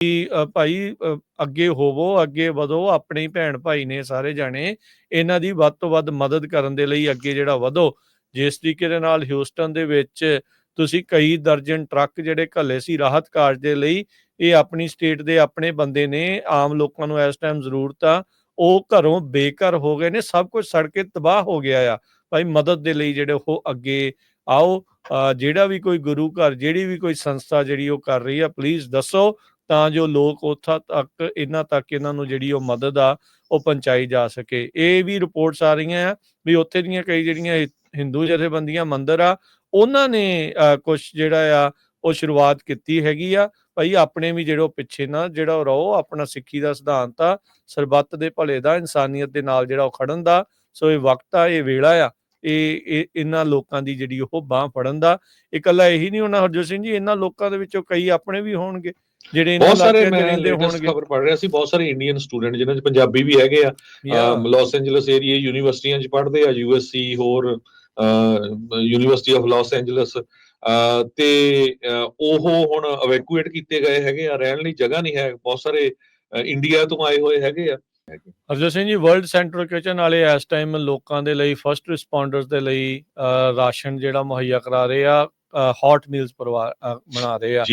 ਭਾਈ ਅੱਗੇ ਹੋਵੋ, ਅੱਗੇ ਵਧੋ, ਆਪਣੇ ਭੈਣ ਭਾਈ ਨੇ ਸਾਰੇ ਜਾਣੇ, ਇਹਨਾਂ ਦੀ ਵੱਧ ਤੋਂ ਵੱਧ ਮਦਦ ਕਰਨ ਦੇ ਲਈ ਅੱਗੇ ਜਿਹੜਾ ਵਧੋ। ਜਿਸ ਤਰੀਕੇ ਦੇ ਨਾਲ ਹਿਊਸਟਨ ਦੇ ਵਿੱਚ ਤੁਸੀਂ ਕਈ ਦਰਜਨ ਟਰੱਕ ਜਿਹੜੇ ਘੱਲੇ ਸੀ ਰਾਹਤ ਕਾਰਜ ਦੇ ਲਈ, ਇਹ ਆਪਣੀ ਸਟੇਟ ਦੇ ਆਪਣੇ ਬੰਦੇ ਨੇ, ਆਮ ਲੋਕਾਂ ਨੂੰ ਇਸ ਟਾਈਮ ਜ਼ਰੂਰਤ ਆ, ਉਹ ਘਰੋਂ ਬੇਘਰ ਹੋ ਗਏ ਨੇ, ਸਭ ਕੁਝ ਸੜ ਕੇ ਤਬਾਹ ਹੋ ਗਿਆ ਆ। ਭਾਈ ਮਦਦ ਦੇ ਲਈ ਜਿਹੜੇ ਉਹ ਅੱਗੇ ਆਓ। ਜਿਹੜਾ ਵੀ ਕੋਈ ਗੁਰੂ ਘਰ, ਜਿਹੜੀ ਵੀ ਕੋਈ ਸੰਸਥਾ ਜਿਹੜੀ ਉਹ ਕਰ ਰਹੀ ਆ, ਪਲੀਜ਼ ਦੱਸੋ, ਤਾਂ ਜੋ ਲੋਕ ਉੱਥੋਂ ਤੱਕ ਇਹਨਾਂ ਨੂੰ ਜਿਹੜੀ ਉਹ ਮਦਦ ਆ ਉਹ ਪਹੁੰਚਾਈ ਜਾ ਸਕੇ। ਇਹ ਵੀ ਰਿਪੋਰਟਸ ਆ ਰਹੀਆਂ ਆ ਵੀ ਉੱਥੇ ਦੀਆਂ ਕਈ ਜਿਹੜੀਆਂ ਹਿੰਦੂ ਜਥੇਬੰਦੀਆਂ ਮੰਦਿਰ ਆ, ਉਹਨਾਂ ਨੇ ਕੁਛ ਜਿਹੜਾ ਆ ਉਹ ਸ਼ੁਰੂਆਤ ਕੀਤੀ ਹੈਗੀ ਆ। ਭਾਈ ਆਪਣੇ ਵੀ ਜਿਹੜਾ ਪਿੱਛੇ ਨਾ ਜਿਹੜਾ ਉਹ ਰਹੋ, ਆਪਣਾ ਸਿੱਖੀ ਦਾ ਸਿਧਾਂਤ ਆ ਸਰਬੱਤ ਦੇ ਭਲੇ ਦਾ, ਇਨਸਾਨੀਅਤ ਦੇ ਨਾਲ ਜਿਹੜਾ ਉਹ ਖੜਨ ਦਾ। ਸੋ ਇਹ ਵਕਤ ਆ, ਇਹ ਵੇਲਾ ਆ, ਇਹ ਇਹਨਾਂ ਲੋਕਾਂ ਦੀ ਜਿਹੜੀ ਉਹ ਬਾਂਹ ਫੜਨ ਦਾ। ਇਕੱਲਾ ਇਹੀ ਨਹੀਂ ਹੋਣਾ ਹਰਜੋਤ ਸਿੰਘ ਜੀ, ਇਹਨਾਂ ਲੋਕਾਂ ਦੇ ਵਿੱਚੋਂ ਕਈ ਆਪਣੇ ਵੀ ਹੋਣਗੇ ਜਿਹੜੇ ਬਹੁਤ ਸਾਰੇ। ਮੈਂ ਲੇਟੈਸਟ ਖਬਰ ਪੜ੍ਹ ਰਿਹਾ ਸੀ, ਬਹੁਤ ਸਾਰੇ ਇੰਡੀਅਨ ਸਟੂਡੈਂਟ ਜਿਨ੍ਹਾਂ 'ਚ ਪੰਜਾਬੀ ਵੀ ਹੈਗੇ ਆ, ਲਾਸ ਐਂਜਲਸ ਏਰੀਆ ਯੂਨੀਵਰਸਿਟੀਆਂ 'ਚ ਪੜ੍ਹਦੇ ਆ, USC ਹੋਰ ਯੂਨੀਵਰਸਿਟੀ ਆਫ ਲਾਸ ਐਂਜਲਸ, ਤੇ ਉਹ ਹੁਣ ਇਵੈਕੂਏਟ ਕੀਤੇ ਗਏ ਹੈਗੇ ਆ, ਰਹਿਣ ਲਈ ਜਗ੍ਹਾ ਨਹੀਂ ਹੈ। ਬਹੁਤ ਸਾਰੇ ਇੰਡੀਆ ਤੋਂ ਆਏ ਹੋਏ ਹੈਗੇ ਆ। Harjot Singh ji, world central kitchen ਵਾਲੇ ਇਸ ਟਾਈਮ ਲੋਕਾਂ ਦੇ ਲਈ, ਫਸਟ ਰਿਸਪੌਂਡਰਸ ਦੇ ਲਈ ਰਾਸ਼ਨ ਜਿਹੜਾ ਮੁਹੱਈਆ ਕਰਾ ਰਹੇ ਆ, ਹੌਟ ਮੀਲਸ ਬਣਾ ਰਹੇ ਆ।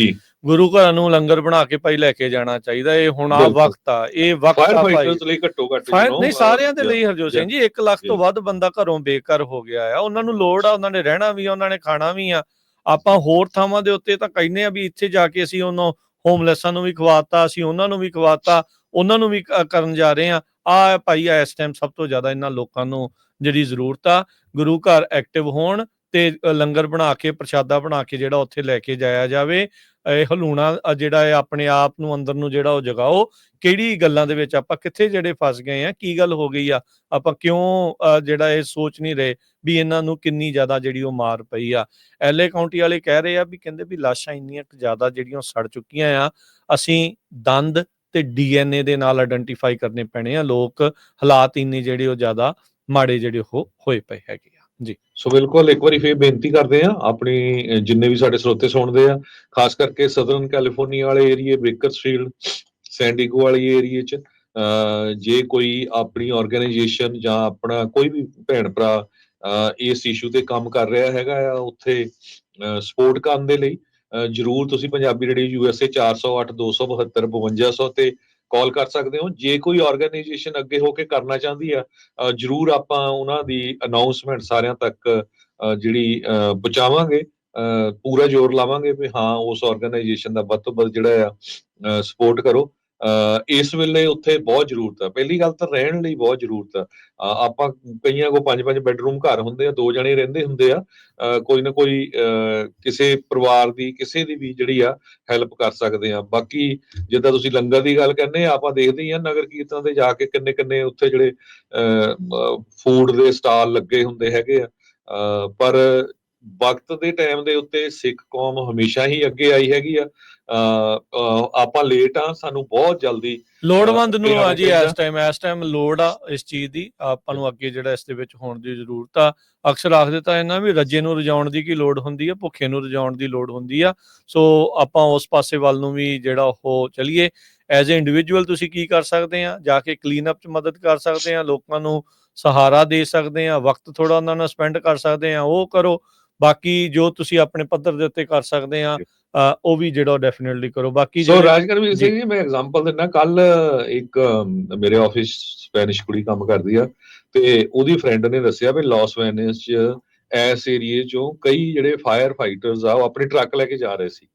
ਗੁਰੂ ਘਰਾਂ ਨੂੰ ਲੰਗਰ ਬਣਾ ਕੇ ਭਾਈ ਲੈ ਕੇ ਜਾਣਾ ਚਾਹੀਦਾ। ਇਹ ਹੁਣ ਆ ਵਕਤ ਆ, ਇਹ ਵਕਤ ਆ ਭਾਈ ਨਹੀਂ ਸਾਰਿਆਂ ਦੇ ਲਈ। ਹਰਜੋਤ ਸਿੰਘ ਜੀ, 1 ਲੱਖ ਤੋਂ ਵੱਧ ਬੰਦਾ ਘਰੋਂ ਬੇਘਰ ਹੋ ਗਿਆ ਆ, ਉਹਨਾਂ ਨੂੰ ਲੋੜ ਆ, ਉਹਨਾਂ ਨੇ ਰਹਿਣਾ ਵੀ ਆ, ਉਹਨਾਂ ਨੇ ਖਾਣਾ ਵੀ ਆ। ਆਪਾਂ ਹੋਰ ਥਾਵਾਂ ਦੇ ਉੱਤੇ ਤਾਂ ਕਹਿੰਦੇ ਆ ਵੀ ਇੱਥੇ ਜਾ ਕੇ ਅਸੀਂ ਉਹਨਾਂ ਹੋਮਲੈਸਾਂ ਨੂੰ ਵੀ ਖਵਾਤਾ, ਅਸੀਂ ਉਹਨਾਂ ਨੂੰ ਵੀ ਖਵਾਤਾ, ਉਹਨਾਂ ਨੂੰ ਵੀ ਕਰਨ ਜਾ ਰਹੇ ਆ ਭਾਈ ਇਸ ਟਾਈਮ ਸਭ ਤੋਂ ਜ਼ਿਆਦਾ ਇਹਨਾਂ ਲੋਕਾਂ ਨੂੰ ਜਿਹੜੀ ਜ਼ਰੂਰਤ ਆ, ਗੁਰੂ ਘਰ ਐਕਟਿਵ ਹੋਣ ਤੇ ਲੰਗਰ ਬਣਾ ਕੇ, ਪ੍ਰਸ਼ਾਦਾ ਬਣਾ ਕੇ ਜਿਹੜਾ ਉੱਥੇ ਲੈ ਕੇ ਜਾਇਆ ਜਾਵੇ। ਇਹ ਹਲੂਣਾ ਜਿਹੜਾ ਹੈ ਆਪਣੇ ਆਪ ਨੂੰ ਅੰਦਰ ਨੂੰ ਜਿਹੜਾ ਉਹ ਜਗਾਓ। ਕਿਹੜੀ ਗੱਲਾਂ ਦੇ ਵਿੱਚ ਆਪਾਂ ਕਿੱਥੇ ਜਿਹੜੇ ਫਸ ਗਏ ਆ, ਕੀ ਗੱਲ ਹੋ ਗਈ ਆ, ਆਪਾਂ ਕਿਉਂ ਜਿਹੜਾ ਇਹ ਸੋਚ ਨਹੀਂ ਰਹੇ ਵੀ ਇਹਨਾਂ ਨੂੰ ਕਿੰਨੀ ਜ਼ਿਆਦਾ ਜਿਹੜੀ ਉਹ ਮਾਰ ਪਈ ਆ। LA ਕਾਉਂਟੀ ਵਾਲੇ ਕਹਿ ਰਹੇ ਆ ਵੀ ਕਹਿੰਦੇ ਵੀ ਲਾਸ਼ਾਂ ਇੰਨੀਆਂ ਜ਼ਿਆਦਾ ਜਿਹੜੀਆਂ ਸੜ ਚੁੱਕੀਆਂ ਆ, ਅਸੀਂ ਦੰਦ ਤੇ DNA ਦੇ ਨਾਲ ਆਇਡੈਂਟੀਫਾਈ ਕਰਨੇ ਪੈਣੇ ਆ। ਲੋਕ ਹਾਲਾਤ ਇੰਨੇ ਜਿਹੜੇ ਉਹ ਜ਼ਿਆਦਾ ਮਾੜੇ ਜਿਹੜੇ ਉਹ ਹੋਏ ਪਏ ਹੈਗੇ ਆ ਜੀ। ਸੋ ਬਿਲਕੁਲ ਇੱਕ ਵਾਰੀ ਫੇਰ ਬੇਨਤੀ ਕਰਦੇ ਆ, ਆਪਣੀ ਜਿੰਨੇ ਵੀ ਸਾਡੇ ਸਰੋਤੇ ਸੁਣਦੇ ਆ, ਖਾਸ ਕਰਕੇ ਸਦਰਨ ਕੈਲੀਫੋਰਨੀਆ ਵਾਲੇ ਏਰੀਏ, ਬੇਕਰਸਫੀਲਡ, ਸੈਂਡੀਗੋ ਵਾਲੇ ਏਰੀਏ 'ਚ ਜੇ ਕੋਈ ਆਪਣੀ ਆਰਗੇਨਾਈਜੇਸ਼ਨ ਜਾਂ ਆਪਣਾ ਕੋਈ ਵੀ ਭੈਣ ਭਰਾ ਇਸ ਇਸ਼ੂ ਤੇ ਕੰਮ ਕਰ ਰਿਹਾ ਹੈਗਾ ਆ, ਉੱਥੇ ਸਪੋਰਟ ਕਰਨ ਦੇ ਲਈ ਜ਼ਰੂਰ ਤੁਸੀਂ ਪੰਜਾਬੀ ਰੇਡੀਓ USA 408 272 5200 ਤੇ ਕਾਲ ਕਰ ਸਕਦੇ ਹੋ। ਜੇ ਕੋਈ ਆਰਗੇਨਾਈਜੇਸ਼ਨ ਅੱਗੇ ਹੋ ਕੇ ਕਰਨਾ ਚਾਹੁੰਦੀ ਆ, ਜ਼ਰੂਰ ਆਪਾਂ ਉਹਨਾਂ ਦੀ ਅਨਾਉਂਸਮੈਂਟ ਸਾਰਿਆਂ ਤੱਕ ਜਿਹੜੀ ਪਹੁੰਚਾਵਾਂਗੇ, ਪੂਰਾ ਜ਼ੋਰ ਲਾਵਾਂਗੇ ਵੀ ਹਾਂ ਉਸ ਆਰਗੇਨਾਈਜੇਸ਼ਨ ਦਾ ਵੱਧ ਤੋਂ ਵੱਧ ਜਿਹੜਾ ਆ ਸਪੋਰਟ ਕਰੋ। ਇਸ ਵੇਲੇ ਉੱਥੇ ਬਹੁਤ ਜ਼ਰੂਰਤ ਆ। ਪਹਿਲੀ ਗੱਲ ਤਾਂ ਰਹਿਣ ਲਈ ਬਹੁਤ ਜ਼ਰੂਰਤ ਆ। ਆਪਾਂ ਕਈਆਂ ਕੋਲ 5-5 ਬੈਡਰੂਮ ਘਰ ਹੁੰਦੇ ਆ, 2 ਜਣੇ ਰਹਿੰਦੇ ਹੁੰਦੇ ਆ, ਕੋਈ ਨਾ ਕੋਈ ਕਿਸੇ ਪਰਿਵਾਰ ਦੀ ਕਿਸੇ ਦੀ ਵੀ ਜਿਹੜੀ ਆ ਹੈਲਪ ਕਰ ਸਕਦੇ ਆ। ਬਾਕੀ ਜਿੱਦਾਂ ਤੁਸੀਂ ਲੰਗਰ ਦੀ ਗੱਲ ਕਹਿੰਦੇ ਆ, ਆਪਾਂ ਦੇਖਦੇ ਹੀ ਆ ਨਗਰ ਕੀਰਤਨ ਤੇ ਜਾ ਕੇ ਕਿੰਨੇ ਉੱਥੇ ਜਿਹੜੇ ਫੂਡ ਦੇ ਸਟਾਲ ਲੱਗੇ ਹੁੰਦੇ ਹੈਗੇ ਆ। ਪਰ ਵਕਤ ਦੇ ਟਾਈਮ ਦੇ ਉੱਤੇ ਸਿੱਖ ਕੌਮ ਹਮੇਸ਼ਾ ਹੀ ਅੱਗੇ ਆਈ ਹੈਗੀ ਆ। ਆਪਾਂ ਲੇਟ ਆ, ਸਾਨੂੰ ਬਹੁਤ ਜਲਦੀ ਲੋੜਵੰਦ ਨੂੰ ਆ ਜੀ ਇਸ ਟਾਈਮ ਲੋੜ ਆ ਇਸ ਚੀਜ਼ ਦੀ। ਆਪਾਂ ਨੂੰ ਅੱਗੇ ਜਿਹੜਾ ਇਸ ਦੇ ਵਿੱਚ ਹੋਣ ਦੀ ਜ਼ਰੂਰਤ ਆ। ਅਕਸਰ ਆਖ ਦਿੱਤਾ ਇਹਨਾਂ ਵੀ ਰੱਜੇ ਨੂੰ ਰਜਾਉਣ ਦੀ ਕੀ ਲੋੜ ਹੁੰਦੀ ਆ, ਭੁੱਖੇ ਨੂੰ ਰਜਾਉਣ ਦੀ ਲੋੜ ਹੁੰਦੀ ਆ। ਸੋ ਆਪਾਂ ਉਸ ਪਾਸੇ ਵੱਲ ਨੂੰ ਵੀ ਜਿਹੜਾ ਉਹ ਚਲੀਏ। ਐਜ਼ ਏ ਇੰਡੀਵਿਜੂਅਲ ਤੁਸੀਂ ਕੀ ਕਰ ਸਕਦੇ ਆ, ਜਾ ਕੇ ਕਲੀਨ ਅਪ 'ਚ ਮਦਦ ਕਰ ਸਕਦੇ ਆ, ਲੋਕਾਂ ਨੂੰ ਸਹਾਰਾ ਦੇ ਸਕਦੇ ਆ, ਵਕਤ ਥੋੜਾ ਉਹਨਾਂ ਨਾਲ ਸਪੈਂਡ ਕਰ ਸਕਦੇ ਆ, ਉਹ ਕਰੋ। ਬਾਕੀ ਜੋ ਤੁਸੀਂ ਆਪਣੇ ਪੱਧਰ ਦੇ ਉੱਤੇ ਕਰ ਸਕਦੇ ਆ ਉਹ ਵੀ ਜਿਹੜਾ ਡੈਫੀਨਿਟਲੀ ਕਰੋ। ਬਾਕੀ ਸੋ ਰਾਜਕਰਮੀਰ ਸਿੰਘ ਜੀ, ਮੈਂ ਐਗਜ਼ਾਮਪਲ ਦਿੰਦਾ। ਕੱਲ ਇੱਕ ਮੇਰੇ ਆਫਿਸ ਸਪੈਨਿਸ਼ ਕੁੜੀ ਕੰਮ ਕਰਦੀ ਆ, ਤੇ ਉਹਦੀ ਫਰੈਂਡ ਨੇ ਦੱਸਿਆ ਵੀ ਲਾਸ ਵੇਗਾਸ 'ਚ ਇਸ ਏਰੀਏ 'ਚੋਂ ਕਈ ਜਿਹੜੇ ਫਾਇਰ ਫਾਈਟਰਸ ਆ ਉਹ ਆਪਣੇ ਟਰੱਕ ਲੈ ਕੇ ਜਾ ਰਹੇ ਸੀ,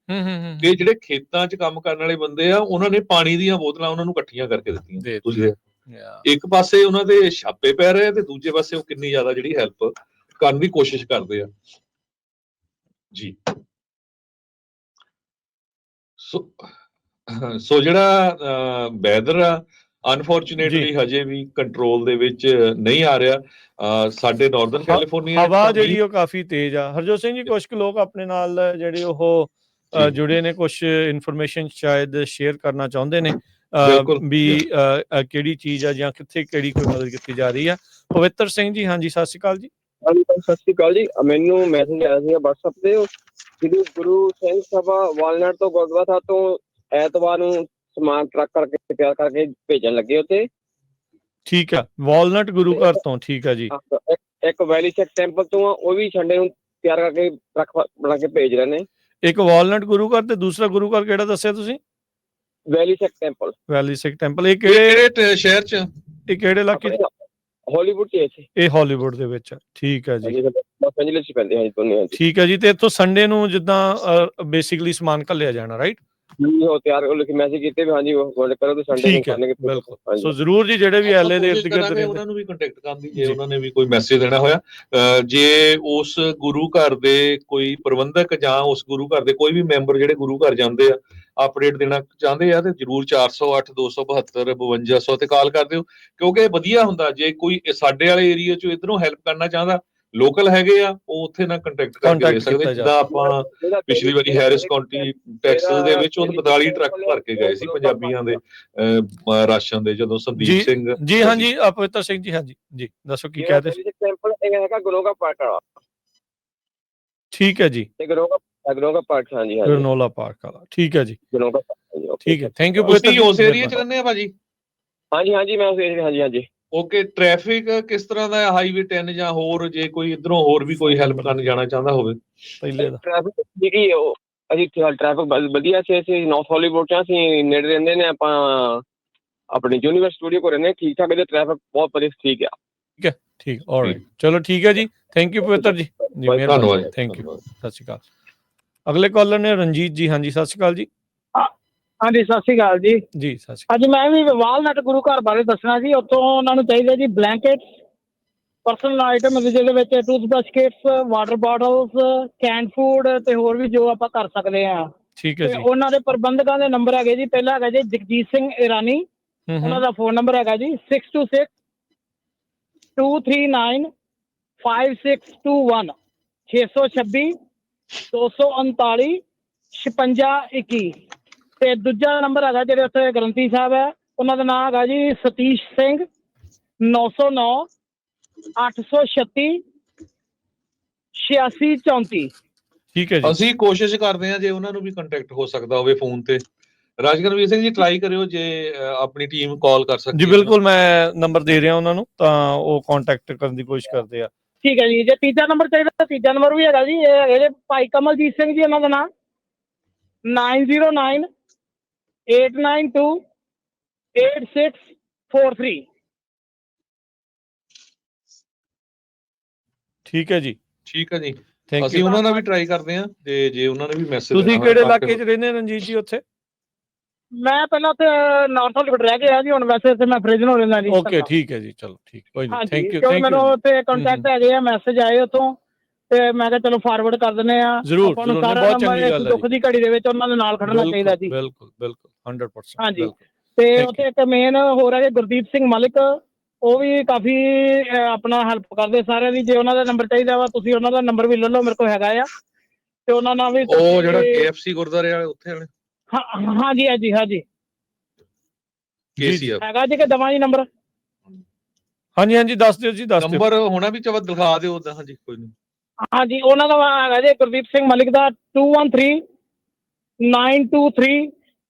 ਤੇ ਜਿਹੜੇ ਖੇਤਾਂ 'ਚ ਕੰਮ ਕਰਨ ਵਾਲੇ ਬੰਦੇ ਆ ਉਹਨਾਂ ਨੇ ਪਾਣੀ ਦੀਆਂ ਬੋਤਲਾਂ ਉਹਨਾਂ ਨੂੰ ਇਕੱਠੀਆਂ ਕਰਕੇ ਦਿੱਤੀਆਂ। ਤੁਸੀਂ ਇੱਕ ਪਾਸੇ ਉਹਨਾਂ ਦੇ ਛਾਪੇ ਪੈ ਰਹੇ ਆ, ਤੇ ਦੂਜੇ ਪਾਸੇ ਉਹ ਕਿੰਨੀ ਜ਼ਿਆਦਾ ਜਿਹੜੀ ਹੈਲਪ ਕਰਨ ਦੀ ਕੋਸ਼ਿਸ਼ ਕਰਦੇ ਆ ਜੀ। ਸੋ ਜਿਹੜਾ ਵੈਦਰ ਆ ਅਨਫੋਰਚੂਨੇਟਲੀ ਹਜੇ ਵੀ ਕੰਟਰੋਲ ਦੇ ਵਿੱਚ ਨਹੀਂ ਆ ਰਿਹਾ। ਸਾਡੇ ਨਾਰਥਰਨ ਕੈਲੀਫੋਰਨੀਆ ਹਵਾ ਜਿਹੜੀ ਉਹ ਕਾਫੀ ਤੇਜ਼ ਆ। ਹਰਜੋਤ ਸਿੰਘ ਜੀ, ਕੁਝ ਲੋਕ ਆਪਣੇ ਨਾਲ ਜਿਹੜੇ ਉਹ ਜੁੜੇ ਨੇ, ਕੁਝ ਇਨਫੋਰਮੇਸ਼ਨ ਸ਼ਾਇਦ ਸ਼ੇਅਰ ਕਰਨਾ ਚਾਹੁੰਦੇ ਨੇ ਵੀ ਕਿਹੜੀ ਚੀਜ਼ ਆ ਜਾਂ ਕਿੱਥੇ ਕਿਹੜੀ ਕੋਈ ਮਦਦ ਕੀਤੀ ਜਾ ਰਹੀ ਆ। ਪਵਿੱਤਰ ਸਿੰਘ ਜੀ, ਹਾਂਜੀ ਸਤਿ ਸ਼੍ਰੀ ਅਕਾਲ ਜੀ। ਹਾਂਜੀ ਸਤਿ ਸ਼੍ਰੀ ਅਕਾਲ ਜੀ। ਮੈਨੂੰ ਮੈਸੇਜ ਆਇਆ ਸੀ WhatsApp ਤੇ, ਗੁਰੂ ਸਿੰਘ ਸਭਾ ਵਾਲਨਾਟ ਤੋਂ ਗੁਰਦੁਆਰਾ ਸਾਹਿਬ ਤੋਂ ਐਤਵਾਰ ਨੂੰ ਸਮਾਨ ਟਰੱਕ ਕਰਕੇ ਤਿਆਰ ਕਰਕੇ ਭੇਜਣ ਲੱਗੇ ਉੱਥੇ। ਠੀਕ ਆ, ਵਾਲਨਟ ਗੁਰੂ ਘਰ ਤੋਂ, ਠੀਕ ਆ ਜੀ। ਇੱਕ ਵੈਲੀ ਸਿੱਖ ਟੈਂਪਲ ਤੋਂ ਆ, ਉਹ ਵੀ ਸੰਡੇ ਨੂੰ ਤਿਆਰ ਕਰਕੇ ਟਰੱਕ ਬਣਾ ਕੇ ਭੇਜ ਰਹੇ ਨੇ। ਇੱਕ ਵਾਲਨਟ ਗੁਰੂ ਘਰ ਤੇ ਦੂਸਰਾ ਗੁਰੂ ਘਰ ਕਿਹੜਾ ਦੱਸਿਆ ਤੁਸੀਂ? ਵੈਲੀ ਸਿੱਖ ਟੈਂਪਲ। ਵੈਲੀ ਸਿੱਖ ਟੈਂਪਲ, ਇਹ ਕਿਹੜੇ ਸ਼ਹਿਰ 'ਚ? ਇਹ ਕਿਹੜੇ ਇਲਾਕੇ 'ਚ? ਹਾਲੀਵੁੱਡ 'ਚ ਇੱਥੇ। ਇਹ ਹਾਲੀਵੁੱਡ ਦੇ ਵਿੱਚ ਆ, ਠੀਕ ਆ ਜੀ। ਲਾਸ ਐਂਜਲਸ 'ਚ ਪੈਂਦੇ ਹਾਂ ਜੀ ਦੋਨੇ। ਠੀਕ ਹੈ ਜੀ। ਤੇ ਇੱਥੋਂ ਸੰਡੇ ਨੂੰ ਜਿੱਦਾਂ ਬੇਸਿਕਲੀ ਸਮਾਨ ਘੱਲਿਆ ਜਾਣਾ, ਰਾਈਟ? ਉਹ ਤਿਆਰ ਹੋ ਲਿਖੇ ਮੈਸੇਜ ਕੀਤੇ ਵੀ ਹਾਂਜੀ ਉਹ ਕਰੋ ਤੇ ਸੰਡੇ ਨੂੰ ਕਰਨਗੇ। ਬਿਲਕੁਲ। ਸੋ ਜ਼ਰੂਰ ਜੀ, ਜਿਹੜੇ ਵੀ ਐਲਏ ਦੇ ਇਰਦ ਗਿਰਦ ਨੇ ਉਹਨਾਂ ਨੂੰ ਵੀ ਕੰਟੈਕਟ ਕਰਨ ਦੀ, ਜੇ ਉਹਨਾਂ ਨੇ ਵੀ ਕੋਈ ਮੈਸੇਜ ਦੇਣਾ ਹੋਇਆ। ਜੇ ਉਸ ਗੁਰੂ ਘਰ ਦੇ ਕੋਈ ਪ੍ਰਬੰਧਕ ਜਾਂ ਉਸ ਗੁਰੂ ਘਰ ਦੇ ਕੋਈ ਵੀ ਮੈਂਬਰ ਜਿਹੜੇ ਗੁਰੂ ਘਰ ਜਾਂਦੇ ਆ, ਅਪਡੇਟ ਦੇਣਾ ਚਾਹੁੰਦੇ ਆ, ਤੇ ਜ਼ਰੂਰ 408 272 5200 ਤੇ ਕਾਲ ਕਰ ਦਿਓ, ਕਿਉਂਕਿ ਵਧੀਆ ਹੁੰਦਾ ਜੇ ਕੋਈ ਸਾਡੇ ਵਾਲੇ ਏਰੀਆ 'ਚੋਂ ਇੱਧਰੋਂ ਹੈਲਪ ਕਰਨਾ ਚਾਹੁੰਦਾ, ਲੋਕਲ ਹੈਗੇ ਆ, ਉਹ ਉੱਥੇ ਨਾਲ ਕੰਟੈਕਟ ਕਰਕੇ ਦੇ ਸਕਦੇ। ਜਿੱਦਾਂ ਆਪਾਂ ਪਿਛਲੀ ਵਾਰੀ ਹੈਰਿਸ ਕਾਉਂਟੀ ਟੈਕਸਸ ਦੇ ਵਿੱਚ ਉਹ 42 ਟਰੱਕ ਭਰ ਕੇ ਗਏ ਸੀ ਪੰਜਾਬੀਆਂ ਦੇ ਰਾਸ਼ਨ ਦੇ, ਜਦੋਂ ਸੰਦੀਪ ਸਿੰਘ ਜੀ ਹਾਂਜੀ ਪਵਿੱਤਰ ਸਿੰਘ ਜੀ, ਹਾਂਜੀ ਜੀ ਦੱਸੋ ਕੀ ਕਹਿੰਦੇ ਸੀ? ਟੈਂਪਲ ਇਹ ਹੈਗਾ ਗਲੋਗਾ ਪਾਰਕ ਵਾਲਾ। ਠੀਕ ਹੈ ਜੀ, ਗਲੋਗਾ ਪਾਰਕ, ਹਾਂਜੀ ਗਰਨੋਲਾ ਪਾਰਕ ਵਾਲਾ, ਠੀਕ ਹੈ ਜੀ, ਗਲੋਗਾ। ਠੀਕ ਹੈ, ਥੈਂਕ ਯੂ। ਤੁਸੀਂ ਉਸ ਏਰੀਆ 'ਚ ਰਹਿੰਦੇ ਆ ਭਾਜੀ? ਹਾਂਜੀ ਮੈਂ ਉਸ ਏਰੀਆ, ਹਾਂਜੀ। ਓਕੇ, ਟ੍ਰੈਫਿਕ ਕਿਸ ਤਰ੍ਹਾਂ ਦਾ ਹਾਈਵੇ 10 ਜਾਂ ਹੋਰ, ਜੇ ਕੋਈ ਇਧਰੋਂ ਹੋਰ ਵੀ ਕੋਈ ਹੈਲਪ ਕਰਨ ਜਾਣਾ ਚਾਹੁੰਦਾ ਹੋਵੇ? ਪਹਿਲੇ ਦਾ ਟ੍ਰੈਫਿਕ ਠੀਕ ਹੀ ਉਹ ਅਸੀਂ ਟ੍ਰੈਫਿਕ ਵਧੀਆ ਸੀ। ਅਸੀਂ ਨਾਰਥ ਹਾਲੀਵੁੱਡ 'ਚ ਅਸੀਂ ਨੇੜੇ ਰਹਿੰਦੇ ਨੇ, ਆਪਾਂ ਆਪਣੀ ਯੂਨੀਵਰਸਿਟੀ ਸਟੂਡੀਓ ਕੋਲ ਰਹਿੰਦੇ, ਠੀਕ ਠਾਕ। ਇਹਦੇ ਟ੍ਰੈਫਿਕ ਬਹੁਤ ਵਧੀਆ, ਠੀਕ ਆ। ਠੀਕ ਹੈ, ਠੀਕ, ਆਲਰਾਈਟ, ਚਲੋ ਠੀਕ ਹੈ ਜੀ, ਥੈਂਕ ਯੂ ਪਵਿੱਤਰ ਜੀ, ਮਿਹਰਬਾਨੀ, ਥੈਂਕ ਯੂ, ਸਤਿ ਸ਼੍ਰੀ ਅਕਾਲ। ਅਗਲੇ ਕਾਲਰ ਨੇ ਰਣਜੀਤ ਜੀ, ਹਾਂਜੀ ਸਤਿ ਸ਼੍ਰੀ ਅਕਾਲ ਜੀ। ਹਾਂਜੀ ਸਤਿ ਸ਼੍ਰੀ ਅਕਾਲ ਜੀ। ਜੀ ਸਤਿ ਸ਼੍ਰੀ ਅਕਾਲ। ਅੱਜ ਮੈਂ ਵੀ ਵਾਲਨਟ ਗੁਰੂ ਘਰ ਬਾਰੇ ਦੱਸਣਾ ਜੀ। ਉੱਥੋਂ ਉਹਨਾਂ ਨੂੰ ਚਾਹੀਦਾ ਜੀ ਬਲੈਂਕਟਸ, ਪਰਸਨਲ ਆਈਟਮ ਜਿਹਦੇ ਵਿੱਚ toothbrush kits, water bottles, can food ਤੇ ਹੋਰ ਵੀ ਜੋ ਆਪਾਂ ਕਰ ਸਕਦੇ ਹਾਂ। ਠੀਕ ਹੈ ਜੀ। ਉਹਨਾਂ ਦੇ ਪ੍ਰਬੰਧਕਾਂ ਦੇ ਨੰਬਰ ਹੈਗੇ ਜੀ। ਪਹਿਲਾ ਹੈਗਾ ਜੀ ਜਗਜੀਤ ਸਿੰਘ ਇਰਾਨੀ, ਉਹਨਾਂ ਦਾ ਫੋਨ ਨੰਬਰ ਹੈਗਾ ਜੀ 626 239 5621 626 239 5621। ਤੇ ਦੂਜਾ ਨੰਬਰ ਹੈਗਾ ਜਿਹੜੇ ਉੱਥੇ ਗ੍ਰੰਥੀ ਸਾਹਿਬ ਹੈ, ਉਹਨਾਂ ਦਾ ਨਾਮ ਹੈਗਾ ਜੀ ਸਤੀਸ਼ ਸਿੰਘ 909 836 8634। ਠੀਕ ਹੈ ਜੀ। ਅਸੀਂ ਕੋਸ਼ਿਸ਼ ਕਰਦੇ ਹਾਂ ਜੇ ਉਹਨਾਂ ਨੂੰ ਵੀ ਕੰਟੈਕਟ ਹੋ ਸਕਦਾ ਹੋਵੇ ਫੋਨ ਤੇ। ਰਾਜਗੁਰਵੀਰ ਸਿੰਘ ਜੀ ਟਰਾਈ ਕਰਿਓ ਜੇ ਆਪਣੀ ਟੀਮ ਕਾਲ ਕਰ ਸਕਦੀ ਜੀ। ਬਿਲਕੁਲ, ਮੈਂ ਨੰਬਰ ਦੇ ਰਿਹਾ ਉਹਨਾਂ ਨੂੰ, ਤਾਂ ਉਹ ਕੰਟੈਕਟ ਕਰਨ ਦੀ ਕੋਸ਼ਿਸ਼ ਕਰਦੇ ਆ। ਠੀਕ ਹੈ ਜੀ। ਜੇ ਤੀਜਾ ਨੰਬਰ ਚਾਹੀਦਾ ਤਾਂ ਤੀਜਾ ਨੰਬਰ ਵੀ ਹੈਗਾ ਜੀ। ਇਹ ਹੈਗੇ ਜੀ ਭਾਈ ਕਮਲਜੀਤ ਸਿੰਘ ਜੀ, ਉਹਨਾਂ ਦਾ ਨਾਮ 909 892 8643। ਠੀਕ ਹੈ ਜੀ, ਠੀਕ ਹੈ ਜੀ। ਥੈਂਕ ਅਸੀਂ ਯੂ। ਉਹਨਾਂ ਨਾਲ ਵੀ ਟਰਾਈ ਕਰਦੇ ਹਾਂ ਤੇ ਜੇ ਉਹਨਾਂ ਨੇ ਵੀ ਮੈਸੇਜ। ਤੁਸੀਂ ਕਿਹੜੇ ਇਲਾਕੇ 'ਚ ਰਹਿੰਦੇ ਰਣਜੀਤ ਜੀ ਉੱਥੇ? ਮੈਂ ਪਹਿਲਾਂ ਉੱਥੇ ਨਾਰਥ ਹਾਲੀਵੁੱਡ ਰਹਿ ਕੇ ਆਇਆ ਜੀ, ਹੁਣ ਵੈਸੇ ਇੱਥੇ ਮੈਂ ਫ੍ਰਿਜਨੋ ਰਹਿੰਦਾ ਜੀ। ਓਕੇ, ਠੀਕ ਹੈ ਜੀ, ਚਲੋ ਠੀਕ, ਕੋਈ ਨਹੀਂ, ਥੈਂਕ ਯੂ। ਕਿਉਂਕਿ ਮੈਨੂੰ ਉੱਥੇ ਕੰਟੈਕਟ ਹੈਗੇ ਆ, ਮੈਸੇਜ ਆਏ ਉੱਥੋਂ, ਤੇ ਮੈਂ ਕਿਹਾ ਚਲੋ ਫਾਰਵਰਡ ਕਰ ਦਿੰਦੇ ਆ। ਜ਼ਰੂਰ, ਆਪਾਂ ਨੂੰ ਸਾਰਾ ਨੰਬਰ ਦੁੱਖ ਦੀ ਘੜੀ ਦੇ ਵਿੱਚ ਉਹਨਾਂ ਦੇ ਨਾਲ ਖੜਨਾ ਚਾਹੀਦਾ ਜੀ। ਬਿਲਕੁਲ 100%। ਹਾਂਜੀ, ਤੇ ਉੱਥੇ ਇੱਕ ਮੇਨ ਹੋਰ ਹੈ ਗੁਰਦੀਪ ਸਿੰਘ ਮਲਿਕ, ਉਹ ਵੀ ਕਾਫੀ ਆਪਣਾ ਹੈਲਪ ਕਰਦੇ ਸਾਰਿਆਂ ਦੀ। ਜੇ ਉਹਨਾਂ ਦਾ ਨੰਬਰ ਚਾਹੀਦਾ ਵਾ, ਤੁਸੀਂ ਉਹਨਾਂ ਦਾ ਨੰਬਰ ਵੀ ਲੈ ਲਓ, ਮੇਰੇ ਕੋਲ ਹੈਗਾ ਆ। ਤੇ ਉਹਨਾਂ ਨਾਲ ਵੀ ਉਹ ਜਿਹੜਾ KFC ਗੁਰਦੁਆਰੇ ਵਾਲੇ ਉੱਥੇ ਵਾਲੇ। ਹਾਂਜੀ KCF ਹੈਗਾ ਜੀ ਕਿ ਦਵਾਂ ਜੀ ਨੰਬਰ? ਹਾਂਜੀ ਦੱਸ ਦਿਓ ਜੀ, ਦੱਸ ਦਿਓ। ਨੰਬਰ ਹੋਣਾ ਵੀ ਚਾਹ ਦਿਖਾ ਦਿਓ ਉਦਾਂ। ਹਾਂਜੀ ਕੋਈ ਨਹੀਂ। ਹਾਂਜੀ, ਉਹਨਾਂ ਦਾ ਹੈਗਾ ਜੀ ਗੁਰਦੀਪ ਸਿੰਘ ਮਲਿਕ ਦਾ 213 923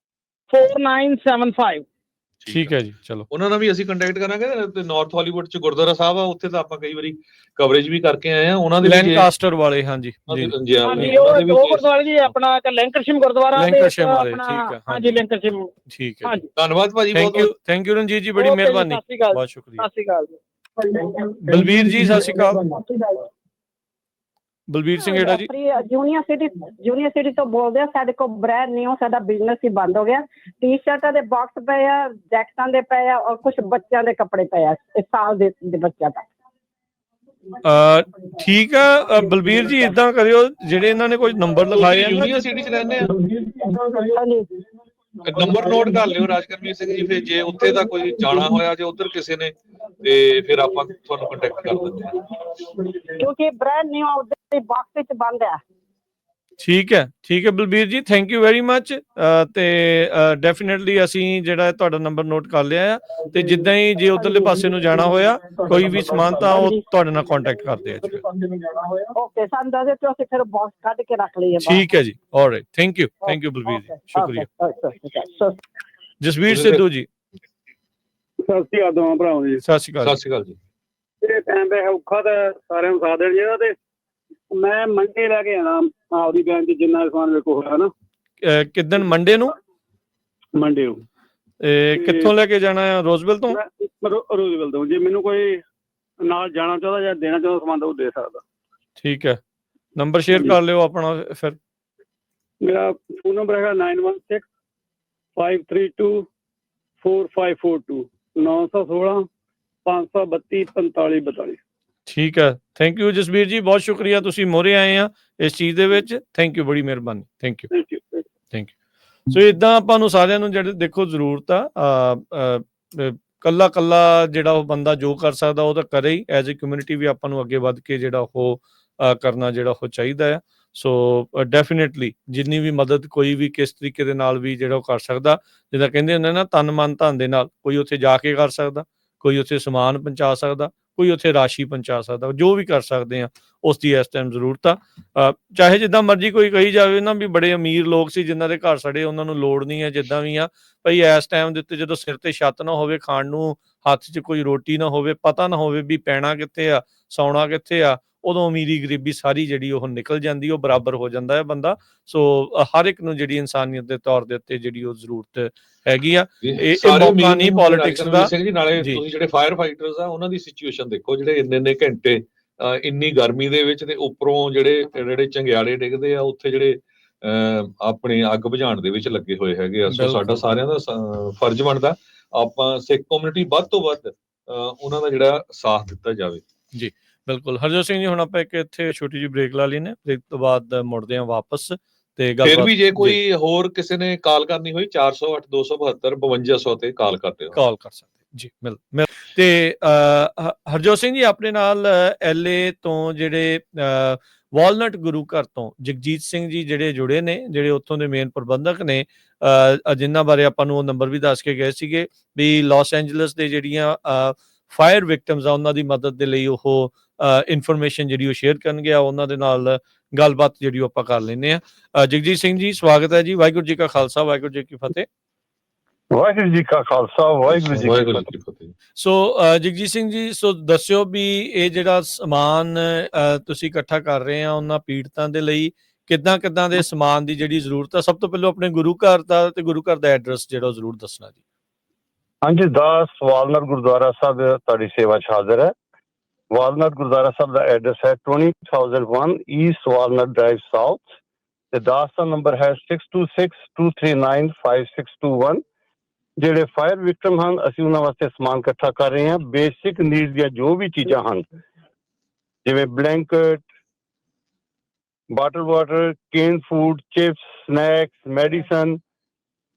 4975। ਠੀਕ ਹੈ ਜੀ, ਚਲੋ ਉਹਨਾਂ ਨਾਲ ਵੀ ਅਸੀਂ ਕੰਟੈਕਟ ਕਰਾਂਗੇ। ਤੇ ਨਾਰਥ ਹਾਲੀਵੁੱਡ 'ਚ ਗੁਰਦੁਆਰਾ ਸਾਹਿਬ ਆ, ਉੱਥੇ ਤਾਂ ਆਪਾਂ ਕਈ ਵਾਰੀ ਕਵਰੇਜ ਵੀ ਕਰਕੇ ਆਏ ਆ ਉਹਨਾਂ ਦੇ। ਲੈਂਕਾਸਟਰ ਵਾਲੇ, ਹਾਂਜੀ ਉਹ ਗੁਰਦੁਆਰਾ ਜੀ ਆਪਣਾ ਲੈਂਕਰਸ਼ਿਮ ਗੁਰਦੁਆਰਾ। ਲੈਂਕਰਸ਼ਿਮ ਵਾਲੇ, ਠੀਕ ਹੈ, ਹਾਂਜੀ ਲੈਂਕਰਸ਼ਿਮ। ਠੀਕ ਹੈ, ਧੰਨਵਾਦ ਭਾਜੀ, ਬਹੁਤ ਥੈਂਕ ਯੂ ਰਣਜੀਤ ਜੀ, ਬੜੀ ਮਿਹਰਬਾਨੀ, ਬਹੁਤ ਸ਼ੁਕਰੀਆ। ਸਤਿ ਸ਼੍ਰੀ ਅਕਾਲ ਜੀ। ਬਲਬੀਰ ਜੀ ਸਤਿ ਸ਼੍ਰੀ ਅਕਾਲ। ਬਲਬੀਰ ਸਿੰਘ ਏੜਾ ਜੀ, ਜੂਨੀਅਰ ਸਿਟੀ ਤੋਂ ਬੋਲਦੇ ਆ। ਸਾਡੇ ਕੋਲ ਬ੍ਰੈਂਡ ਨਿਊ ਸਾਡਾ ਬਿਜ਼ਨਸ ਹੀ ਬੰਦ ਹੋ ਗਿਆ। ਟੀ-ਸ਼ਰਟਾਂ ਦੇ ਬਾਕਸ ਪਏ ਆ, ਜੈਕਟਾਂ ਦੇ ਪਏ ਆ, ਔਰ ਕੁਝ ਬੱਚਿਆਂ ਦੇ ਕੱਪੜੇ ਪਏ ਆ, ਇਸ ਸਾਲ ਦੇ ਬੱਚਿਆਂ ਦਾ। ਠੀਕ ਆ ਬਲਬੀਰ ਜੀ, ਇਦਾਂ ਕਰਿਓ, ਜਿਹੜੇ ਇਹਨਾਂ ਨੇ ਕੋਈ ਨੰਬਰ ਲਿਖਾਏ ਆ ਯੂਨੀਅਨ ਸਿਟੀ 'ਚ ਰਹਿੰਦੇ ਆ, ਨੰਬਰ ਨੋਟ ਕਰ ਲਿਓ ਰਾਜਕਰਮੀਤ ਸਿੰਘ ਜੀ। ਫਿਰ ਜੇ ਉੱਥੇ ਦਾ ਕੋਈ ਜਾਣਾ ਹੋਇਆ, ਜੇ ਉਧਰ ਕਿਸੇ ਨੇ, ਤੇ ਫਿਰ ਆਪਾਂ ਤੁਹਾਨੂੰ ਕੰਟੈਕਟ ਕਰ ਦਿੰਦੇ ਹਾਂ, ਕਿਉਂਕਿ ਬ੍ਰੈਂਡ ਨਿਊ ਉਹਦੇ ਬਾਕਸ ਵਿੱਚ ਬੰਦ ਆ। ਠੀਕ ਹੈ ਬਲਬੀਰ ਜੀ, ਥੈਂਕ ਯੂ ਵੈਰੀ ਮੱਚ। ਤੇ ਡੈਫੀਨੇਟਲੀ ਅਸੀਂ ਜਿਹੜਾ ਤੁਹਾਡਾ ਨੰਬਰ ਨੋਟ ਕਰ ਲਿਆ ਆ, ਤੇ ਜਿੱਦਾਂ ਹੀ ਜੇ ਉਧਰਲੇ ਪਾਸੇ ਨੂੰ ਜਾਣਾ ਹੋਇਆ ਕੋਈ ਵੀ ਸਮਾਨ, ਤਾਂ ਉਹ ਤੁਹਾਡੇ ਨਾਲ ਕੰਟੈਕਟ ਕਰਦੇ ਆ ਜੀ। ਓਕੇ, ਸਾਨੂੰ ਦੱਸ ਦਿਓ, ਅਸੀਂ ਫਿਰ ਬਾਕਸ ਕੱਢ ਕੇ ਰੱਖ ਲਈਏ। ਠੀਕ ਹੈ ਜੀ, ਆਲਰਾਈਟ, ਥੈਂਕ ਯੂ ਬਲਬੀਰ ਜੀ, ਸ਼ੁਕਰੀਆ। ਜਸਵੀਰ ਸਿੱਧੂ ਜੀ, ਸਤਿ ਸ਼੍ਰੀ ਅਕਾਲ ਦੋਵਾਂ ਭਰਾਵਾਂ ਜੀ। ਸਤਿ ਸ਼੍ਰੀ ਅਕਾਲ। ਸਤਿ ਸ਼੍ਰੀ ਅਕਾਲ ਜੀ। ਇਹ ਟਾਈਮ ਤੇ ਔਖਾ ਤਾਂ ਸਾਰਿਆਂ ਨੂੰ ਸਾਥ ਦੇਣ ਜਿਹੜਾ, ਤੇ ਮੈਂ ਮੰਡੇ ਲੈ ਕੇ ਆਣਾ ਆਪਦੀ ਬੈਂਕ 'ਚ ਜਿੰਨਾ ਸਮਾਨ ਮੇਰੇ ਕੋਲ ਹੋਇਆ ਨਾ। ਕਿੱਦਣ? ਮੰਡੇ ਨੂੰ? ਮੰਡੇ ਨੂੰ। ਕਿੱਥੋਂ ਲੈ ਕੇ ਜਾਣਾ ਹੈ? ਰੋਜ਼ਵਿਲ ਤੋਂ? ਰੋਜ਼ਵਿਲ ਤੋਂ। ਜੇ ਮੈਨੂੰ ਕੋਈ ਨਾਲ ਜਾਣਾ ਚਾਹੁੰਦਾ ਜਾਂ ਦੇਣਾ ਚਾਹੁੰਦਾ ਸਮਾਨ ਤਾਂ ਉਹ ਦੇ ਸਕਦਾ। ਠੀਕ ਹੈ, ਨੰਬਰ ਸ਼ੇਅਰ ਕਰ ਲਿਓ ਆਪਣਾ ਫਿਰ। ਮੇਰਾ ਫੋਨ ਨੰਬਰ ਹੈਗਾ 9165324542 916 532 4542। ਠੀਕ ਹੈ, ਥੈਂਕ ਯੂ ਜਸਵੀਰ ਜੀ, ਬਹੁਤ ਸ਼ੁਕਰੀਆ, ਤੁਸੀਂ ਮੋਹਰੇ ਆਏ ਆ ਇਸ ਚੀਜ਼ ਦੇ ਵਿੱਚ। ਥੈਂਕ ਯੂ, ਬੜੀ ਮਿਹਰਬਾਨੀ, ਥੈਂਕ ਯੂ, ਥੈਂਕ ਯੂ। ਸੋ ਇਦਾਂ ਆਪਾਂ ਨੂੰ ਸਾਰਿਆਂ ਨੂੰ ਜਿਹੜੇ ਦੇਖੋ ਜ਼ਰੂਰਤ ਆ, ਕੱਲਾ ਜਿਹੜਾ ਉਹ ਬੰਦਾ ਜੋ ਕਰ ਸਕਦਾ ਉਹ ਤਾਂ ਕਰੇ ਹੀ। ਐਜ਼ ਏ ਕਮਿਊਨਿਟੀ ਵੀ ਆਪਾਂ ਨੂੰ ਅੱਗੇ ਵੱਧ ਕੇ ਜਿਹੜਾ ਉਹ ਕਰਨਾ ਜਿਹੜਾ ਉਹ ਚਾਹੀਦਾ ਆ। ਸੋ ਡੈਫੀਨੇਟਲੀ ਜਿੰਨੀ ਵੀ ਮਦਦ ਕੋਈ ਵੀ ਕਿਸ ਤਰੀਕੇ ਦੇ ਨਾਲ ਵੀ ਜਿਹੜਾ ਉਹ ਕਰ ਸਕਦਾ, ਜਿੱਦਾਂ ਕਹਿੰਦੇ ਹੁੰਦੇ ਨਾ ਤਨ ਮਨ ਧਨ ਦੇ ਨਾਲ, ਕੋਈ ਉੱਥੇ ਜਾ ਕੇ ਕਰ ਸਕਦਾ, ਕੋਈ ਉੱਥੇ ਸਮਾਨ ਪਹੁੰਚਾ ਸਕਦਾ, ਕੋਈ ਉੱਥੇ ਰਾਸ਼ੀ ਪਹੁੰਚਾ ਸਕਦਾ, ਜੋ ਵੀ ਕਰ ਸਕਦੇ ਆ ਉਸ ਦੀ ਇਸ ਟਾਈਮ ਜ਼ਰੂਰਤ ਆ। ਚਾਹੇ ਜਿੱਦਾਂ ਮਰਜ਼ੀ ਕੋਈ ਕਹੀ ਜਾਵੇ ਨਾ ਵੀ ਬੜੇ ਅਮੀਰ ਲੋਕ ਸੀ ਜਿਨ੍ਹਾਂ ਦੇ ਘਰ ਸੜੇ, ਉਹਨਾਂ ਨੂੰ ਲੋੜ ਨਹੀਂ ਹੈ, ਜਿੱਦਾਂ ਵੀ ਆ ਭਾਈ ਇਸ ਟਾਈਮ ਦੇ ਉੱਤੇ ਜਦੋਂ ਸਿਰ ਤੇ ਛੱਤ ਨਾ ਹੋਵੇ, ਖਾਣ ਨੂੰ ਹੱਥ 'ਚ ਕੋਈ ਰੋਟੀ ਨਾ ਹੋਵੇ, ਪਤਾ ਨਾ ਹੋਵੇ ਵੀ ਪੈਣਾ ਕਿੱਥੇ ਆ, ਸੌਣਾ ਕਿੱਥੇ ਆ, ਉਦੋਂ ਅਮੀਰੀ ਗਰੀਬੀ ਸਾਰੀ ਜਿਹੜੀ ਉਹ ਨਿਕਲ ਜਾਂਦੀ, ਉਹ ਬਰਾਬਰ ਹੋ ਜਾਂਦਾ ਹੈ ਬੰਦਾ। ਸੋ ਹਰ ਇੱਕ ਨੂੰ ਜਿਹੜੀ ਇਨਸਾਨੀਅਤ ਦੇ ਤੌਰ ਦੇ ਉੱਤੇ ਜਿਹੜੀ ਉਹ ਜ਼ਰੂਰਤ ਹੈਗੀ ਆ। ਇਹ ਮੌਕਾ ਨਹੀਂ ਪੋਲਿਟਿਕਸ ਦਾ। ਨਾਲੇ ਤੁਸੀਂ ਜਿਹੜੇ ਫਾਇਰ ਫਾਈਟਰਸ ਆ ਉਹਨਾਂ ਦੀ ਸਿਚੁਏਸ਼ਨ ਦੇਖੋ, ਜਿਹੜੇ ਇੰਨੇ ਘੰਟੇ ਇੰਨੀ ਗਰਮੀ ਦੇ ਵਿੱਚ, ਤੇ ਉੱਪਰੋਂ ਜਿਹੜੇ ਚੰਗਿਆੜੇ ਡਿੱਗਦੇ ਆ ਉੱਥੇ, ਜਿਹੜੇ ਆਪਣੀ ਅੱਗ ਬੁਝਾਉਣ ਦੇ ਵਿੱਚ ਲੱਗੇ ਹੋਏ ਹੈਗੇ ਆ। ਸੋ ਸਾਡਾ ਸਾਰਿਆਂ ਦਾ ਫਰਜ਼ ਬਣਦਾ ਆਪਾਂ ਸਿੱਖ ਕਮਿਊਨਿਟੀ ਵੱਧ ਤੋਂ ਵੱਧ ਉਹਨਾਂ ਦਾ ਜਿਹੜਾ ਸਾਥ ਦਿੱਤਾ ਜਾਵੇ। ਜੀ ਬਿਲਕੁਲ। ਹਰਜੋਤ ਸਿੰਘ ਜੀ, ਹੁਣ ਆਪਾਂ ਇੱਕ ਇੱਥੇ ਛੋਟੀ ਜਿਹੀ ਬ੍ਰੇਕ ਲਾ ਲੈਨੇ, ਬ੍ਰੇਕ ਤੋਂ ਬਾਅਦ ਮੁੜਦੇ ਹਾਂ ਵਾਪਸ। ਤੇ ਫਿਰ ਵੀ ਜੇ ਕੋਈ ਹੋਰ ਕਿਸੇ ਨੇ ਕਾਲ ਕਰਨੀ ਹੋਈ 408 272 5200 ਤੇ ਕਾਲ ਕਰਦੇ ਹੋ, ਕਾਲ ਕਰ ਸਕਦੇ ਜੀ। ਮਿਲ ਤੇ ਹਰਜੋਤ ਸਿੰਘ ਜੀ, ਆਪਣੇ ਨਾਲ LA ਤੋਂ ਜਿਹੜੇ ਵਾਲਨਟ ਗੁਰੂ ਘਰ ਤੋਂ ਜਗਜੀਤ ਸਿੰਘ ਜੀ ਜਿਹੜੇ ਜੁੜੇ ਨੇ, ਜਿਹੜੇ ਉੱਥੋਂ ਦੇ ਮੇਨ ਪ੍ਰਬੰਧਕ ਨੇ, ਜਿਨ੍ਹਾਂ ਬਾਰੇ ਆਪਾਂ ਨੂੰ ਉਹ ਨੰਬਰ ਵੀ ਦੱਸ ਕੇ ਗਏ ਸੀਗੇ ਵੀ ਲਾਸ ਐਂਜਲਸ ਦੇ ਜਿਹੜੀਆਂ ਫਾਇਰ ਵਿਕਟਮਸ ਆ ਉਹਨਾਂ ਦੀ ਮਦਦ ਦੇ ਲਈ ਉਹ ਇਨਫੋਰਮੇਸ਼ਨ ਜਿਹੜੀ ਉਹ ਸ਼ੇਅਰ ਕਰਨਗੇ। ਉਹਨਾਂ ਦੇ ਨਾਲ ਗੱਲਬਾਤ ਜਿਹੜੀ ਉਹ ਆਪਾਂ ਕਰ ਲੈਂਦੇ ਆ। ਜਗਜੀਤ ਸਿੰਘ ਜੀ, ਸਵਾਗਤ ਹੈ ਜੀ। ਵਾਹਿਗੁਰੂ ਜੀ ਕਾ ਖਾਲਸਾ, ਵਾਹਿਗੁਰੂ ਜੀ ਕੀ ਫਤਿਹ। ਵਾਹਿਗੁਰੂ ਜੀ ਕਾ ਖਾਲਸਾ, ਵਾਹਿਗੁਰੂ ਜੀ ਕੀ ਫਤਿਹ। ਸੋ ਜਗਜੀਤ ਸਿੰਘ ਜੀ, ਸੋ ਦੱਸਿਓ ਵੀ ਇਹ ਜਿਹੜਾ ਸਮਾਨ ਤੁਸੀਂ ਇਕੱਠਾ ਕਰ ਰਹੇ ਆ ਉਹਨਾਂ ਪੀੜਤਾਂ ਦੇ ਲਈ, ਕਿੱਦਾਂ ਦੇ ਸਮਾਨ ਦੀ ਜਿਹੜੀ ਜ਼ਰੂਰਤ ਆ? ਸਭ ਤੋਂ ਪਹਿਲਾਂ ਆਪਣੇ ਗੁਰੂ ਘਰ ਦਾ ਤੇ ਗੁਰੂ ਘਰ ਦਾ ਐਡਰੈਸ ਜਿਹੜਾ ਜ਼ਰੂਰ ਦੱਸਣਾ ਜੀ। ਹਾਂਜੀ, ਦਾਸ ਵਾਲਨਟ ਗੁਰਦੁਆਰਾ ਸਾਹਿਬ ਤੁਹਾਡੀ ਸੇਵਾ 'ਚ ਹਾਜ਼ਰ ਹੈ। ਵਾਲਨਟ ਗੁਰਦੁਆਰਾ ਸਾਹਿਬ ਦਾ ਐਡਰੈਸ ਹੈ 20001 ਈਸਟ ਵਾਲਨਟ ਡਰਾਈਵ ਸਾਊਥ, ਤੇ ਦਾਸ ਦਾ ਨੰਬਰ ਹੈ 6262395621। ਜਿਹੜੇ ਫਾਇਰ ਵਿਕਟਮ ਹਨ, ਅਸੀਂ ਉਹਨਾਂ ਵਾਸਤੇ ਸਮਾਨ ਇਕੱਠਾ ਕਰ ਰਹੇ ਹਾਂ। ਬੇਸਿਕ ਨੀਡ ਦੀਆਂ ਜੋ ਵੀ ਚੀਜ਼ਾਂ ਹਨ, ਜਿਵੇਂ ਬਲੈਂਕਟ, ਬਾਟਲ ਵਾਟਰ, ਕੇਨ ਫੂਡ, ਚਿਪਸ, ਸਨੈਕਸ, ਮੈਡੀਸਨ,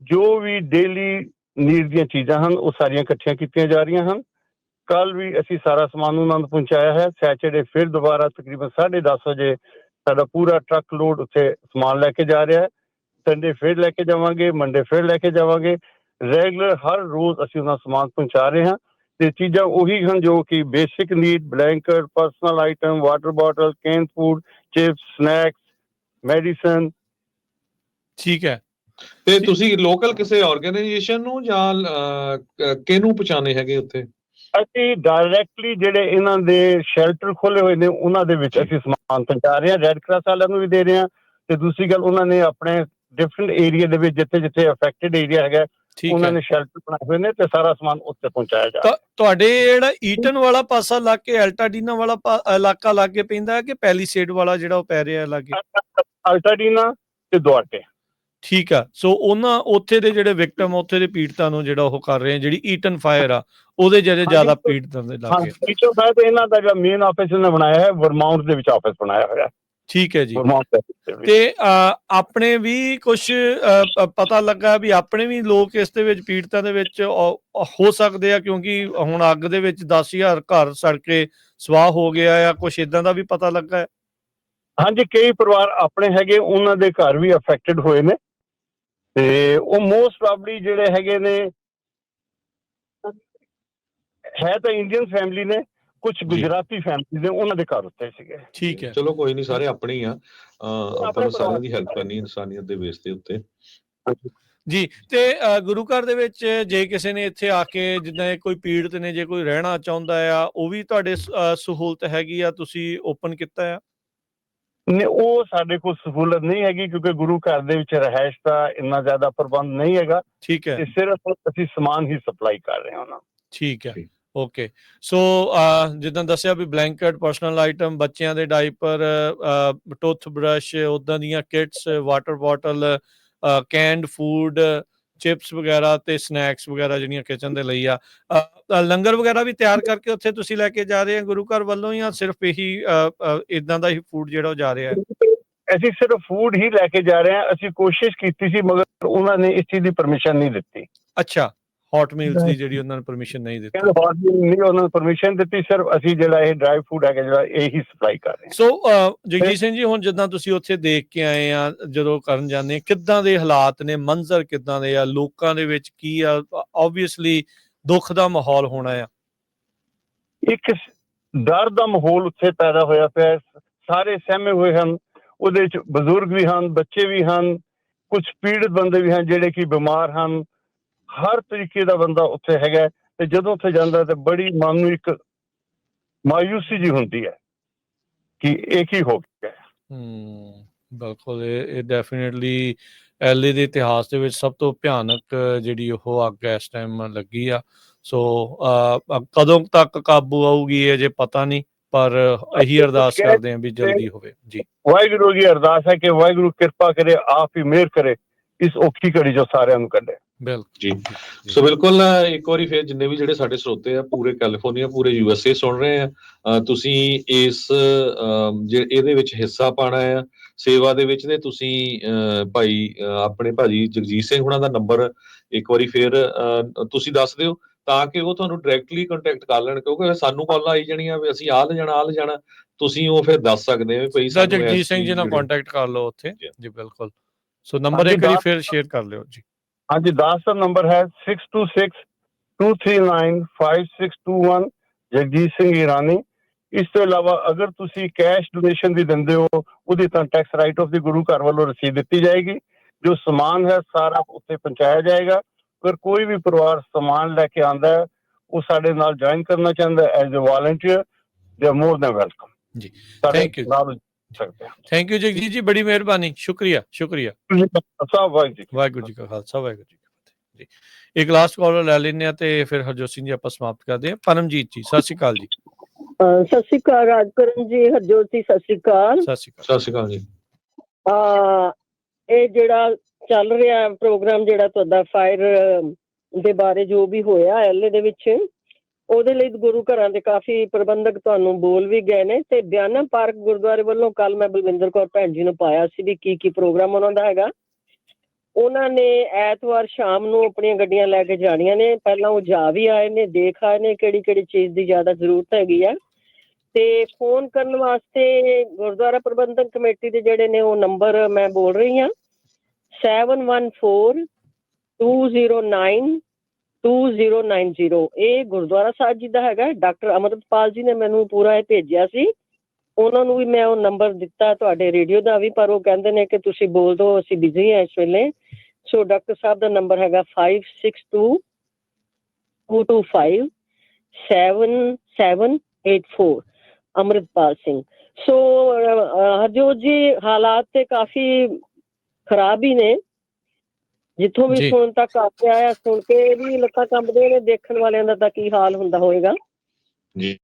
ਜੋ ਵੀ ਡੇਲੀ ਨੀਡ ਦੀਆਂ ਚੀਜ਼ਾਂ ਹਨ ਉਹ ਸਾਰੀਆਂ ਇਕੱਠੀਆਂ ਕੀਤੀਆਂ ਜਾ ਰਹੀਆਂ ਹਨ। ਕੱਲ ਵੀ ਅਸੀਂ ਸਾਰਾ ਸਮਾਨ ਉਹਨਾਂ ਨੂੰ ਪਹੁੰਚਾਇਆ ਹੈ। ਸੈਚਰਡੇ ਫਿਰ ਦੁਬਾਰਾ ਤਕਰੀਬਨ 10:30 ਵਜੇ ਸਾਡਾ ਪੂਰਾ ਟਰੱਕ ਲੋਡ ਉੱਥੇ ਸਮਾਨ ਲੈ ਕੇ ਜਾ ਰਿਹਾ ਹੈ। ਸੰਡੇ ਫਿਰ ਲੈ ਕੇ ਜਾਵਾਂਗੇ, ਮੰਡੇ ਫਿਰ ਲੈ ਕੇ ਜਾਵਾਂਗੇ। ਰੈਗੂਲਰ ਹਰ ਰੋਜ਼ ਅਸੀਂ ਉਹਨਾਂ ਸਮਾਨ ਪਹੁੰਚਾ ਰਹੇ ਹਾਂ, ਤੇ ਚੀਜ਼ਾਂ ਉਹੀ ਹਨ ਜੋ ਕਿ basic need, blanket, personal item, water bottle, can food, chips, snacks, medicine. ਠੀਕ ਹੈ। ਤੇ ਤੁਸੀਂ ਲੋਕਲ ਕਿਸੇ ਆਰਗੇਨਾਈਜੇਸ਼ਨ ਨੂੰ ਜਾਂ ਕਿਹਨੂੰ ਪਹੁੰਚਾਣੇ ਹੈਗੇ ਉੱਥੇ? ਅਸੀਂ ਡਾਇਰੈਕਟਲੀ ਜਿਹੜੇ ਇਹਨਾਂ ਦੇ ਸ਼ੈਲਟਰ ਖੋਲੇ ਹੋਏ ਨੇ ਉਹਨਾਂ ਦੇ ਵਿੱਚ ਅਸੀਂ ਸਮਾਨ ਪਹੁੰਚਾ ਰਹੇ ਹਾਂ। ਰੈੱਡ ਕਰਾਸ ਵਾਲਿਆਂ ਨੂੰ ਵੀ ਦੇ ਰਹੇ ਹਾਂ, ਤੇ ਦੂਸਰੀ ਗੱਲ ਉਹਨਾਂ ਨੇ ਆਪਣੇ ਡਿਫਰੈਂਟ ਏਰੀਆ ਦੇ ਵਿੱਚ ਜਿੱਥੇ ਅਫੈਕਟਡ ਏਰੀਆ ਹੈਗਾ ਉਹਨਾਂ ਨੇ ਸ਼ੈਲਟਰ ਬਣਾਏ ਹੋਏ ਨੇ, ਤੇ ਸਾਰਾ ਸਮਾਨ ਉੱਥੇ ਪਹੁੰਚਾਇਆ ਜਾ ਰਿਹਾ। ਤੁਹਾਡੇ ਜਿਹੜਾ ਈਟਨ ਵਾਲਾ ਪਾਸਾ ਲੱਗ ਕੇ ਅਲਟਾਡੀਨਾ ਵਾਲਾ ਇਲਾਕਾ ਲਾਗੇ ਪੈਂਦਾ ਕਿ ਪੈਲੀਸੇਡ ਵਾਲਾ ਜਿਹੜਾ ਉਹ ਪੈ ਰਿਹਾ ਲਾਗੇ? ਅਲਟਾਡੀਨਾ ਤੇ ਦੁਆਰਟੇ। ਠੀਕ ਆ। ਸੋ ਉਹਨਾਂ ਉੱਥੇ ਦੇ ਜਿਹੜੇ ਵਿਕਟਮ, ਉੱਥੇ ਦੇ ਪੀੜਤਾਂ ਨੂੰ ਜਿਹੜਾ ਉਹ ਕਰ ਰਹੇ ਆ, ਜਿਹੜੀ ਈਟਨ ਫਾਇਰ ਆ ਉਹਦੇ ਜਿਹੜੇ ਜ਼ਿਆਦਾ ਪੀੜਤਾਂ ਦੇ ਲਾਗੇ। ਈਟਨ ਫਾਇਰ ਤੇ ਇਹਨਾਂ ਦਾ ਜਿਹੜਾ ਮੇਨ ਆਫਿਸ ਇਹਨਾਂ ਬਣਾਇਆ ਹੈ ਵਰਮਾਉਂਟ ਦੇ ਵਿੱਚ ਆਫਿਸ ਬਣਾਇਆ ਹੋਇਆ। ਠੀਕ ਹੈ ਜੀ। ਤੇ ਆਪਣੇ ਵੀ ਕੁਝ ਪਤਾ ਲੱਗਾ ਵੀ ਆਪਣੇ ਵੀ ਲੋਕ ਇਸ ਦੇ ਵਿੱਚ ਪੀੜਤਾਂ ਦੇ ਵਿੱਚ ਹੋ ਸਕਦੇ ਆ, ਕਿਉਂਕਿ ਹੁਣ ਅੱਗ ਦੇ ਵਿੱਚ 10,000 ਘਰ ਸੜ ਕੇ ਸਵਾਹ ਹੋ ਗਿਆ ਆ, ਕੁਝ ਇਦਾਂ ਦਾ ਵੀ ਪਤਾ ਲੱਗਾ ਹੈ? ਹਾਂਜੀ, ਕਈ ਪਰਿਵਾਰ ਆਪਣੇ ਹੈਗੇ ਉਹਨਾਂ ਦੇ ਘਰ ਵੀ ਅਫੈਕਟਡ ਹੋਏ ਨੇ, ਤੇ ਉਹ ਮੋਸਟ ਪ੍ਰੋਬਬਲੀ ਜਿਹੜੇ ਹੈਗੇ ਨੇ ਹੈ ਤਾਂ ਇੰਡੀਅਨ ਫੈਮਿਲੀ ਨੇ, ਕੁਝ ਗੁਜਰਾਤੀ ਫੈਮਿਲੀ ਨੇ, ਉਹਨਾਂ ਦੇ ਘਰ ਉੱਤੇ ਸੀਗੇ। ਠੀਕ ਹੈ, ਚਲੋ ਕੋਈ ਨਹੀਂ, ਸਾਰੇ ਆਪਣੇ ਹੀ ਆ, ਆਪਾਂ ਨੂੰ ਸਾਰਿਆਂ ਦੀ ਹੈਲਪ ਕਰਨੀ ਇਨਸਾਨੀਅਤ ਦੇ ਬੇਸ ਦੇ ਉੱਤੇ। ਜੀ। ਤੇ ਗੁਰੂ ਘਰ ਦੇ ਵਿੱਚ ਜੇ ਕਿਸੇ ਨੇ ਇੱਥੇ ਆ ਕੇ ਜਿੱਦਾਂ ਕੋਈ ਪੀੜਤ ਨੇ, ਜੇ ਕੋਈ ਰਹਿਣਾ ਚਾਹੁੰਦਾ ਆ, ਉਹ ਵੀ ਤੁਹਾਡੇ ਸਹੂਲਤ ਹੈਗੀ ਆ, ਤੁਸੀਂ ਓਪਨ ਕੀਤਾ ਆ? ਨਹੀਂ, ਉਹ ਸਾਡੇ ਕੋਲ ਸਹੂਲਤ ਨਹੀਂ ਹੈਗੀ ਕਿਉਂਕਿ ਗੁਰੂ ਘਰ ਦੇ ਵਿੱਚ ਰਿਹਾਇਸ਼ ਦਾ ਇੰਨਾ ਜ਼ਿਆਦਾ ਪ੍ਰਬੰਧ ਨਹੀਂ ਹੈਗਾ। ਠੀਕ ਹੈ, ਤੇ ਸਿਰਫ ਅਸੀਂ ਸਮਾਨ ਹੀ ਸਪਲਾਈ ਕਰ ਰਹੇ ਹਾਂ ਉਹਨਾਂ ਨੂੰ। ਠੀਕ ਹੈ, ਓਕੇ। ਸੋ ਜਿੱਦਾਂ ਦੱਸਿਆ ਵੀ ਬਲੈਂਕਟ, ਪਰਸਨਲ ਆਈਟਮ, ਬੱਚਿਆਂ ਦੇ ਡਾਈਪਰ, ਟੁੱਥ ਬਰਸ਼, ਉੱਦਾਂ ਦੀਆਂ kits, water bottle, canned food, chips ਵਗੈਰਾ ਤੇ ਸਨੈਕਸ ਵਗੈਰਾ ਜਿਹੜੀਆਂ ਕਿਚਨ ਦੇ ਲਈ ਆ। ਲੰਗਰ ਵਗੈਰਾ ਵੀ ਤਿਆਰ ਕਰਕੇ ਉੱਥੇ ਤੁਸੀਂ ਲੈ ਕੇ ਜਾ ਰਹੇ ਆ ਗੁਰੂ ਘਰ ਵੱਲੋਂ, ਜਾਂ ਸਿਰਫ ਇਹੀ ਇਦਾਂ ਦਾ ਹੀ ਫੂਡ ਜਿਹੜਾ ਉਹ ਜਾ ਰਿਹਾ ਹੈ? ਅਸੀਂ ਸਿਰਫ ਫੂਡ ਹੀ ਲੈ ਕੇ ਜਾ ਰਹੇ ਹਾਂ। ਅਸੀਂ ਕੋਸ਼ਿਸ਼ ਕੀਤੀ ਸੀ ਮਗਰ ਉਹਨਾਂ ਨੇ ਇਸ ਚੀਜ਼ ਦੀ ਪਰਮਿਸ਼ਨ ਨਹੀਂ ਦਿੱਤੀ। ਅੱਛਾ, ਹੌਟ ਮੀਲਸ ਦੀ ਜਿਹੜੀ ਉਹਨਾਂ ਨੇ ਪਰਮਿਸ਼ਨ ਨਹੀਂ ਦਿੱਤੀ। ਹੌਟ ਮੀਲ ਨਹੀਂ ਉਹਨਾਂ ਨੇ ਪਰਮਿਸ਼ਨ ਦਿੱਤੀ, ਸਿਰਫ ਅਸੀਂ ਜਿਹੜਾ ਇਹ ਡਰਾਈ ਫੂਡ ਹੈਗਾ ਜਿਹੜਾ ਇਹੀ ਸਪਲਾਈ ਕਰ ਰਹੇ ਹਾਂ। ਸੋ ਜਗਜੀਤ ਸਿੰਘ ਜੀ, ਹੁਣ ਜਿੱਦਾਂ ਤੁਸੀਂ ਉੱਥੇ ਦੇਖ ਕੇ ਆਏ ਆ, ਜਦੋਂ ਕਰਨ ਜਾਂਦੇ ਆ, ਕਿੱਦਾਂ ਦੇ ਹਾਲਾਤ ਨੇ, ਮੰਜ਼ਰ ਕਿੱਦਾਂ ਦੇ ਆ, ਲੋਕਾਂ ਦੇ ਵਿੱਚ ਕੀ ਆ? ਓਬਵੀਅਸਲੀ ਦੁੱਖ ਦਾ ਮਾਹੌਲ ਹੋਣਾ ਆ। ਇੱਕ ਡਰ ਦਾ ਮਾਹੌਲ ਉੱਥੇ ਪੈਦਾ ਹੋਇਆ ਪਿਆ, ਸਾਰੇ ਸਹਿਮੇ ਹੋਏ ਹਨ। ਉਹਦੇ ਵਿੱਚ ਬਜ਼ੁਰਗ ਵੀ ਹਨ, ਬੱਚੇ ਵੀ ਹਨ, ਕੁਝ ਪੀੜਤ ਬੰਦੇ ਵੀ ਹਨ ਜਿਹੜੇ ਕਿ ਬਿਮਾਰ ਹਨ। ਹਰ ਤਰੀਕੇ ਦਾ ਬੰਦਾ ਉੱਥੇ ਹੈਗਾ ਤੇ ਜਦੋਂ ਉੱਥੇ ਜਾਂਦਾ ਤੇ ਬੜੀ ਮਨ ਨੂੰ ਇੱਕ ਮਾਯੂਸੀ ਜੀ ਹੁੰਦੀ ਹੈ ਕਿ ਇਹ ਕੀ ਹੋ ਗਿਆ। ਬਿਲਕੁਲ, ਇਹ ਡੈਫੀਨੇਟਲੀ ਐਲਏ ਦੇ ਇਤਿਹਾਸ ਦੇ ਵਿੱਚ ਸਭ ਤੋਂ ਭਿਆਨਕ ਜਿਹੜੀ ਉਹ ਅੱਗ ਇਸ ਟਾਈਮ ਲੱਗੀ ਆ। ਸੋ ਕਦੋਂ ਤੱਕ ਕਾਬੂ ਆਊਗੀ ਇਹ ਜੇ ਪਤਾ ਨਹੀਂ, ਪਰ ਇਹੀ ਅਰਦਾਸ ਕਰਦੇ ਹਾਂ ਵੀ ਜਲਦੀ ਹੋਵੇ ਜੀ। ਵਾਹਿਗੁਰੂ ਦੀ ਅਰਦਾਸ ਹੈ ਕਿ ਵਾਹਿਗੁਰੂ ਕਿਰਪਾ ਕਰੇ, ਆਪ ਹੀ ਮਿਹਰ ਕਰੇ, ਇਸ ਔਖੀ ਘੜੀ ਜੋ ਸਾਰਿਆਂ ਨੂੰ ਕੱਢੇ। ਬਿਲਕੁਲ ਜੀ। ਸੋ ਬਿਲਕੁਲ ਇੱਕ ਵਾਰੀ ਫਿਰ ਜਿੰਨੇ ਵੀ ਜਿਹੜੇ ਸਾਡੇ ਸਰੋਤੇ ਆ ਪੂਰੇ ਕੈਲੀਫੋਰਨੀਆ, ਪੂਰੇ USA ਸੁਣ ਰਹੇ ਆ, ਤੁਸੀਂ ਇਸ ਇਹਦੇ ਵਿੱਚ ਹਿੱਸਾ ਪਾਣਾ ਆ ਸੇਵਾ ਦੇ ਵਿੱਚ, ਤੇ ਤੁਸੀਂ ਭਾਈ ਆਪਣੇ ਭਾਜੀ ਜਗਜੀਤ ਸਿੰਘ ਹੁਣਾਂ ਦਾ ਨੰਬਰ ਇੱਕ ਵਾਰੀ ਫਿਰ ਤੁਸੀਂ ਦੱਸ ਦਿਓ ਤਾਂ ਕਿ ਉਹ ਤੁਹਾਨੂੰ ਡਾਇਰੈਕਟਲੀ ਕੰਟੈਕਟ ਕਰ ਲੈਣ, ਕਿਉਂਕਿ ਸਾਨੂੰ ਕਾਲਾਂ ਆਈ ਜਾਣੀਆਂ ਵੀ ਅਸੀਂ ਆਹ ਲਿਜਾਣਾ, ਤੁਸੀਂ ਉਹ ਫਿਰ ਦੱਸ ਸਕਦੇ ਹੋ ਭਾਈ ਸਾਨੂੰ ਜਗਜੀਤ ਸਿੰਘ ਜੀ ਨਾਲ ਕੰਟੈਕਟ ਕਰ ਲਓ ਉੱਥੇ ਜੀ। ਬਿਲਕੁਲ, ਸੋ ਨੰਬਰ ਇੱਕ ਵਾਰੀ ਫਿਰ ਸ਼ੇਅਰ ਕਰ ਲਿਓ ਜੀ। ਹਾਂਜੀ, ਦਾਸ ਦਾ ਨੰਬਰ ਹੈ 6262395621, ਜਗਜੀਤ ਸਿੰਘ ਈਰਾਨੀ। ਇਸ ਤੋਂ ਇਲਾਵਾ ਅਗਰ ਤੁਸੀਂ ਕੈਸ਼ ਡੋਨੇਸ਼ਨ ਵੀ ਦਿੰਦੇ ਹੋ, ਉਹਦੀ ਤਾਂ ਟੈਕਸ ਰਾਈਟ ਆਫ ਦੀ ਗੁਰੂ ਘਰ ਵੱਲੋਂ ਰਸੀਦ ਦਿੱਤੀ ਜਾਏਗੀ। ਜੋ ਸਮਾਨ ਹੈ ਸਾਰਾ ਉੱਥੇ ਪਹੁੰਚਾਇਆ ਜਾਏਗਾ। ਅਗਰ ਕੋਈ ਵੀ ਪਰਿਵਾਰ ਸਮਾਨ ਲੈ ਕੇ ਆਉਂਦਾ ਹੈ, ਉਹ ਸਾਡੇ ਨਾਲ ਜੁਆਇਨ ਕਰਨਾ ਚਾਹੁੰਦਾ ਹੈ as a volunteer, they are more than welcome ਜੀ। ਥੈਂਕ ਯੂ ਜਗਜੀਤ ਜੀ, ਬੜੀ ਮਿਹਰਬਾਨੀ, ਸ਼ੁਕਰੀਆ। ਵਾਹਿਗੁਰੂ ਜੀ ਕਾ ਖਾਲਸਾ, ਵਾਹਿਗੁਰੂ ਜੀ ਕੀ ਫਤਿਹ ਜੀ। ਇੱਕ ਲਾਸਟ ਕਾਲਰ ਲੈ ਲੈਂਦੇ ਆ ਤੇ ਫਿਰ ਹਰਜੋਤ ਸਿੰਘ ਜੀ ਆਪਾਂ ਸਮਾਪਤ ਕਰਦੇ ਹਾਂ। ਪਰਮਜੀਤ ਜੀ, ਸਤਿ ਸ਼੍ਰੀ ਅਕਾਲ ਜੀ। ਸਤਿ ਸ਼੍ਰੀ ਅਕਾਲ ਰਾਜਕਰਨ ਜੀ, ਹਰਜੋਤ ਜੀ ਸਤਿ ਸ਼੍ਰੀ ਅਕਾਲ। ਸਤਿ ਸ਼੍ਰੀ ਅਕਾਲ ਜੀ। ਇਹ ਜਿਹੜਾ ਚੱਲ ਰਿਹਾ ਪ੍ਰੋਗਰਾਮ, ਜਿਹੜਾ ਤੁਹਾਡਾ ਫਾਇਰ ਦੇ ਬਾਰੇ ਜੋ ਵੀ ਹੋਇਆ ਐਲਏ ਦੇ ਵਿੱਚ, ਉਹਦੇ ਲਈ ਗੁਰੂ ਘਰਾਂ ਦੇ ਕਾਫੀ ਪ੍ਰਬੰਧਕ ਤੁਹਾਨੂੰ ਬੋਲ ਵੀ ਗਏ ਨੇ। ਤੇ ਬਿਆਨਾ ਪਾਰਕ ਗੁਰਦੁਆਰੇ ਵੱਲੋਂ ਕੱਲ ਮੈਂ ਬਲਵਿੰਦਰ ਕੌਰ ਭੈਣ ਜੀ ਨੂੰ ਪਾਇਆ ਸੀ ਵੀ ਕੀ ਪ੍ਰੋਗਰਾਮ ਉਹਨਾਂ ਦਾ ਹੈਗਾ। ਉਹਨਾਂ ਨੇ ਐਤਵਾਰ ਸ਼ਾਮ ਨੂੰ ਆਪਣੀਆਂ ਗੱਡੀਆਂ ਲੈ ਕੇ ਜਾਣੀਆਂ ਨੇ। ਪਹਿਲਾਂ ਉਹ ਜਾ ਵੀ ਆਏ ਨੇ, ਦੇਖ ਆਏ ਨੇ ਕਿਹੜੀ ਕਿਹੜੀ ਚੀਜ਼ ਦੀ ਜ਼ਿਆਦਾ ਜ਼ਰੂਰਤ ਹੈਗੀ ਆ। ਤੇ ਫੋਨ ਕਰਨ ਵਾਸਤੇ ਗੁਰਦੁਆਰਾ ਪ੍ਰਬੰਧਕ ਕਮੇਟੀ ਦੇ ਜਿਹੜੇ ਨੇ ਉਹ ਨੰਬਰ ਮੈਂ ਬੋਲ ਰਹੀ ਹਾਂ, 7142092090। ਇਹ ਗੁਰਦੁਆਰਾ ਸਾਹਿਬ ਜੀ ਦਾ ਹੈਗਾ। ਡਾਕਟਰ ਅਮਰਪਾਲ ਜੀ ਨੇ ਮੈਨੂੰ ਪੂਰਾ ਇਹ ਭੇਜਿਆ ਸੀ, ਉਹਨਾਂ ਨੂੰ ਵੀ ਮੈਂ ਉਹ ਨੰਬਰ ਦਿੱਤਾ ਤੁਹਾਡੇ ਰੇਡੀਓ ਦਾ ਵੀ, ਪਰ ਉਹ ਕਹਿੰਦੇ ਨੇ ਕਿ ਤੁਸੀਂ ਬੋਲ ਦਿਓ, ਅਸੀਂ ਬਿਜ਼ੀ ਹਾਂ ਇਸ ਵੇਲੇ। ਸੋ ਡਾਕਟਰ ਸਾਹਿਬ ਦਾ ਨੰਬਰ ਹੈਗਾ 5622257784, ਅਮਰਿਤਪਾਲ ਸਿੰਘ। ਸੋ ਹਰਜੋਤ ਜੀ, ਹਾਲਾਤ ਤੇ ਕਾਫੀ ਖਰਾਬ ਹੀ ਨੇ, ਜਿੱਥੋਂ ਵੀ ਸੁਣ ਤੱਕ ਆ ਰਿਹਾ, ਸੁਣ ਕੇ ਵੀ ਲੱਤਾਂ ਕੰਬਦੀਆਂ ਨੇ, ਦੇਖਣ ਵਾਲਿਆਂ ਦਾ ਤਾਂ ਕੀ ਹਾਲ ਹੁੰਦਾ ਹੋਏਗਾ। ਇਹ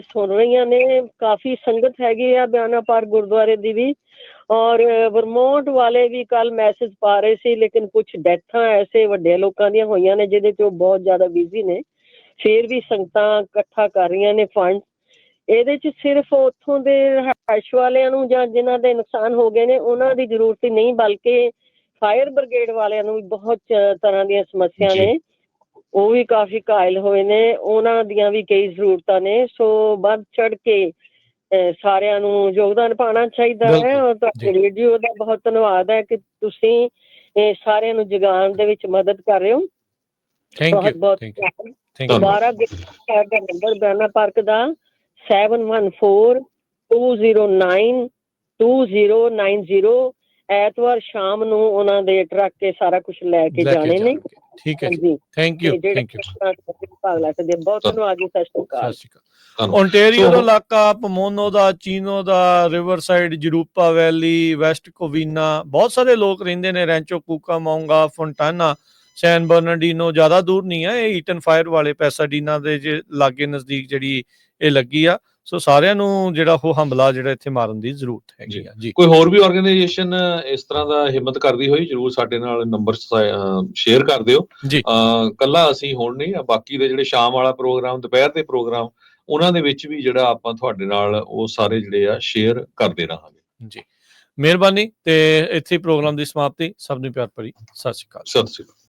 ਸੁਣ ਰਹੀਆਂ ਨੇ, ਕਾਫੀ ਸੰਗਤ ਹੈਗੀ ਆ ਬਿਆਨਾ ਪਾਰਕ ਗੁਰਦੁਆਰੇ ਦੀ ਵੀ, ਔਰ ਵਰਮੋਂਟ ਵਾਲੇ ਵੀ ਕੱਲ ਮੈਸੇਜ ਪਾ ਰਹੇ ਸੀ। ਲੇਕਿਨ ਕੁਛ ਡੈਥਾਂ ਐਸੇ ਵੱਡੇ ਲੋਕਾਂ ਦੀਆਂ ਹੋਈਆਂ ਨੇ ਜਿਹਦੇ 'ਚ ਉਹ ਬਹੁਤ ਜ਼ਿਆਦਾ ਬਿਜ਼ੀ ਨੇ, ਫਿਰ ਵੀ ਸੰਗਤਾਂ ਇਕੱਠਾ ਕਰ ਰਹੀਆਂ ਨੇ ਫੰਡ। ਇਹਦੇ 'ਚ ਸਿਰਫ ਉੱਥੋਂ ਦੇ ਰਿਹਾਇਸ਼ ਵਾਲਿਆਂ ਨੂੰ ਜਾਂ ਜਿਨ੍ਹਾਂ ਦੇ ਨੁਕਸਾਨ ਹੋ ਗਏ ਨੇ ਉਹਨਾਂ ਦੀ ਜ਼ਰੂਰਤ ਹੀ ਨਹੀਂ, ਬਲਕਿ ਫਾਇਰ ਬ੍ਰਿਗੇਡ ਵਾਲਿਆਂ ਨੂੰ ਵੀ ਬਹੁਤ ਤਰ੍ਹਾਂ ਦੀਆਂ ਸਮੱਸਿਆ ਨੇ, ਉਹ ਵੀ ਕਾਫੀ ਘਾਇਲ ਹੋਏ ਨੇ, ਉਹਨਾਂ ਦੀਆਂ ਵੀ ਕਈ ਜ਼ਰੂਰਤਾਂ ਨੇ। ਸੋ ਵੱਧ ਚੜ ਕੇ ਸਾਰਿਆਂ ਨੂੰ ਯੋਗਦਾਨ ਪਾਉਣਾ ਚਾਹੀਦਾ ਹੈ। ਔਰ ਤੁਹਾਡੇ ਰੇਡੀਓ ਦਾ ਬਹੁਤ ਧੰਨਵਾਦ ਹੈ ਕਿ ਤੁਸੀਂ ਸਾਰਿਆਂ ਨੂੰ ਜਗਾਉਣ ਦੇ ਵਿੱਚ ਮਦਦ ਕਰ ਰਹੇ ਹੋ। ਬਹੁਤ ਬਹੁਤ ਦੁਬਾਰਾ ਨੰਬਰ ਬਿਆਨਾ ਪਾਰਕ ਦਾ 7142092090, ਐਤਵਾਰ ਸ਼ਾਮ ਨੂੰ ਉਹਨਾਂ ਦੇ ਟਰੱਕ ਇਹ ਸਾਰਾ ਕੁਝ ਲੈ ਕੇ ਜਾਣੇ ਨੇ। ਠੀਕ ਹੈ ਜੀ, ਹਾਂਜੀ, ਥੈਂਕ ਯੂ, ਜਿਹੜੇ ਥੈਂਕ ਯੂ, ਭਾਗ ਲੈ ਸਕਦੇ। ਬਹੁਤ ਧੰਨਵਾਦ ਜੀ, ਸਤਿ ਸ਼੍ਰੀ ਅਕਾਲ। ਸਤਿ ਸ਼੍ਰੀ ਅਕਾਲ। ਓਨਟਾਰੀਓ ਦਾ ਇਲਾਕਾ, ਪਮੋਨੋ ਦਾ, ਚੀਨੋ ਦਾ, ਰਿਵਰਸਾਈਡ, ਜਰੂਪਾ ਵੈਲੀ, ਵੈਸਟ ਕੋਵੀਨਾ, ਬਹੁਤ ਸਾਰੇ ਲੋਕ ਰਹਿੰਦੇ ਨੇ। ਰੈਂਚੋ ਕੁਕਾਮੋਂਗਾ, ਫੋਂਟਾਨਾ, ਸੈਨ ਬਰਨਾਰਡੀਨੋ, ਜ਼ਿਆਦਾ ਦੂਰ ਨਹੀਂ ਹੈ ਇਹ। ਈਟਨ ਫਾਇਰ ਵਾਲੇ ਪੈਸਾਡੀਨਾ ਦੇ ਜੇ ਲਾਗੇ ਨਜ਼ਦੀਕ ਜਿਹੜੀ ਇਹ ਲੱਗੀ ਆ। ਸੋ ਸਾਰਿਆਂ ਨੂੰ ਜਿਹੜਾ ਉਹ ਹਮਲਾ ਜਿਹੜਾ ਇੱਥੇ ਮਾਰਨ ਦੀ ਜ਼ਰੂਰਤ ਹੈਗੀ ਆ ਜੀ। ਕੋਈ ਹੋਰ ਵੀ ਆਰਗੇਨਾਈਜੇਸ਼ਨ ਇਸ ਤਰ੍ਹਾਂ ਦਾ ਹਿੰਮਤ ਕਰਦੀ ਹੋਈ ਜਰੂਰ ਸਾਡੇ ਨਾਲ ਨੰਬਰ ਸ਼ੇਅਰ ਕਰ ਦਿਓ ਜੀ। ਕੱਲਾ ਅਸੀਂ ਹੁਣ ਨਹੀਂ, ਬਾਕੀ ਦੇ ਜਿਹੜੇ ਸ਼ਾਮ ਵਾਲਾ ਪ੍ਰੋਗਰਾਮ, ਦੁਪਹਿਰ ਦੇ ਪ੍ਰੋਗਰਾਮ, ਉਹਨਾਂ ਦੇ ਵਿੱਚ ਵੀ ਜਿਹੜਾ ਆਪਾਂ ਤੁਹਾਡੇ ਨਾਲ ਉਹ ਸਾਰੇ ਜਿਹੜੇ ਆ ਸ਼ੇਅਰ ਕਰਦੇ ਰਹਾਂਗੇ ਜੀ। ਮਿਹਰਬਾਨੀ। ਤੇ ਇੱਥੇ ਪ੍ਰੋਗਰਾਮ ਦੀ ਸਮਾਪਤੀ। ਸਭ ਨੂੰ ਪਿਆਰ ਭਰੀ ਸਤਿ ਸ਼੍ਰੀ ਅਕਾਲ। ਸਤਿ ਸ਼੍ਰੀ ਅਕਾਲ।